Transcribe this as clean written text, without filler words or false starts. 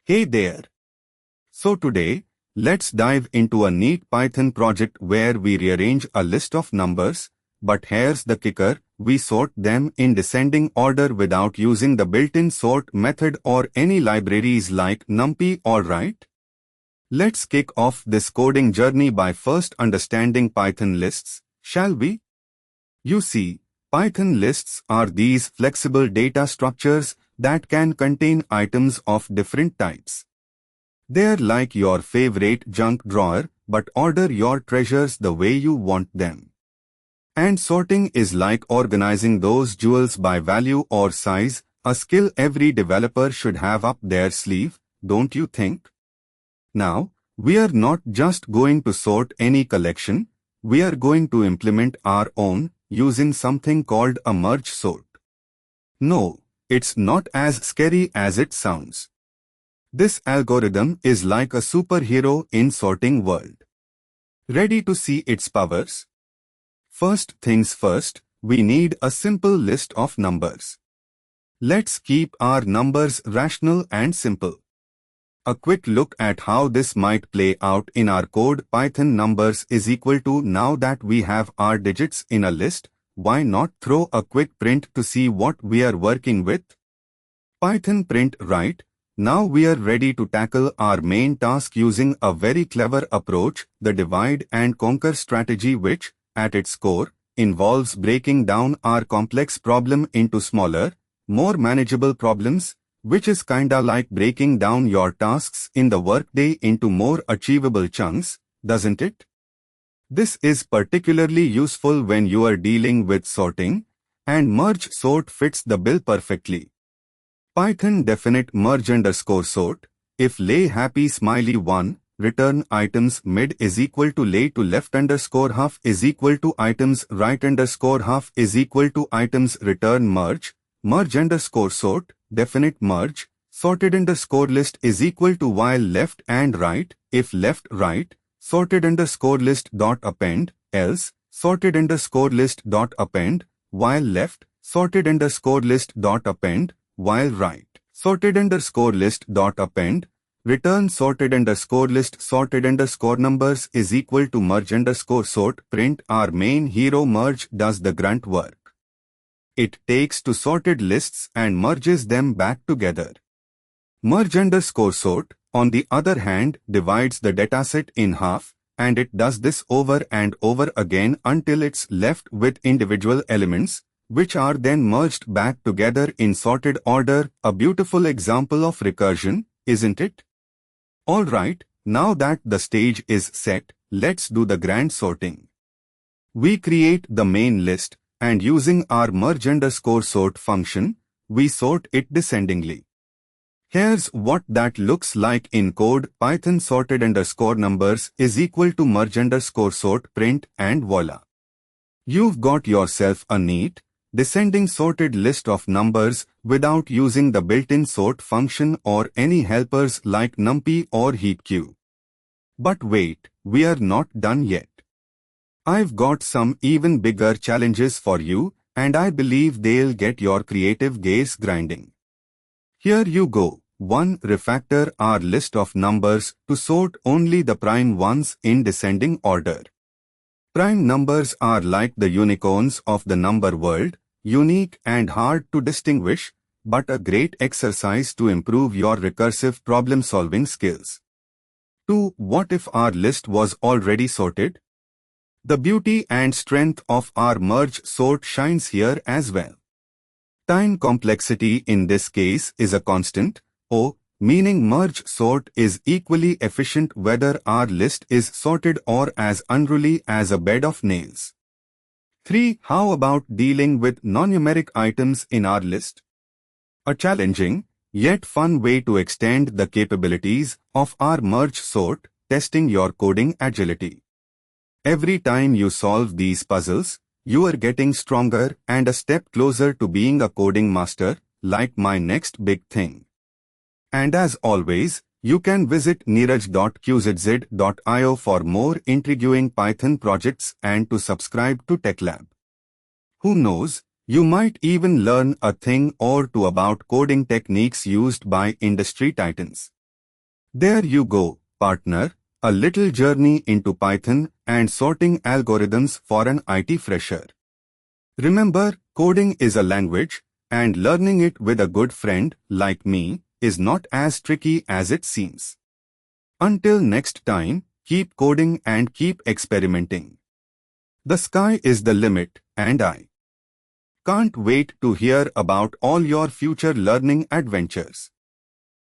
Hey there! So today, let's dive into a neat Python project where we rearrange a list of numbers, but here's the kicker, we sort them in descending order without using the built-in sort method or any libraries like NumPy or Write. Let's kick off this coding journey by first understanding Python lists, shall we? You see, Python lists are these flexible data structures that can contain items of different types. They're like your favorite junk drawer, but order your treasures the way you want them. And sorting is like organizing those jewels by value or size, a skill every developer should have up their sleeve, don't you think? Now, we are not just going to sort any collection, we are going to implement our own, using something called a merge sort. No, it's not as scary as it sounds. This algorithm is like a superhero in sorting world. Ready to see its powers? First things first, we need a simple list of numbers. Let's keep our numbers rational and simple. A quick look at how this might play out in our code. Python numbers is equal to, now that we have our digits in a list, why not throw a quick print to see what we are working with? Python print right. Now we are ready to tackle our main task using a very clever approach, the divide and conquer strategy, which, at its core, involves breaking down our complex problem into smaller, more manageable problems, which is kinda like breaking down your tasks in the workday into more achievable chunks, doesn't it? This is particularly useful when you are dealing with sorting, and merge sort fits the bill perfectly. Python definite merge underscore sort, if lay happy smiley 1, return items mid is equal to lay to left underscore half is equal to items right underscore half is equal to items return merge underscore sort, definite merge, sorted underscore list is equal to while left and right, if left right, sorted underscore list dot append, else, sorted underscore list dot append, while left, sorted underscore list dot append, while right, sorted underscore list dot append, return sorted underscore list sorted underscore numbers is equal to merge underscore sort. Print. Our main hero merge does the grunt work. It takes two sorted lists and merges them back together. Merge underscore sort, on the other hand, divides the dataset in half, and it does this over and over again until it's left with individual elements, which are then merged back together in sorted order. A beautiful example of recursion, isn't it? Alright, now that the stage is set, let's do the grand sorting. We create the main list, and using our merge underscore sort function, we sort it descendingly. Here's what that looks like in code. Python sorted underscore numbers is equal to merge underscore sort print, and voila. You've got yourself a neat, descending sorted list of numbers without using the built-in sort function or any helpers like NumPy or heapq. But wait, we are not done yet. I've got some even bigger challenges for you, and I believe they'll get your creative gears grinding. Here you go. 1. Refactor our list of numbers to sort only the prime ones in descending order. Prime numbers are like the unicorns of the number world, unique and hard to distinguish, but a great exercise to improve your recursive problem-solving skills. 2. What if our list was already sorted? The beauty and strength of our merge sort shines here as well. Time complexity in this case is a constant, meaning merge sort is equally efficient whether our list is sorted or as unruly as a bed of nails. 3. How about dealing with non-numeric items in our list? A challenging, yet fun way to extend the capabilities of our merge sort, testing your coding agility. Every time you solve these puzzles, you are getting stronger and a step closer to being a coding master, like my next big thing. And as always, you can visit neeraj.qzz.io for more intriguing Python projects and to subscribe to TechLab. Who knows, you might even learn a thing or two about coding techniques used by industry titans. There you go, partner, a little journey into Python and sorting algorithms for an IT fresher. Remember, coding is a language, and learning it with a good friend like me is not as tricky as it seems. Until next time, keep coding and keep experimenting. The sky is the limit, and I can't wait to hear about all your future learning adventures.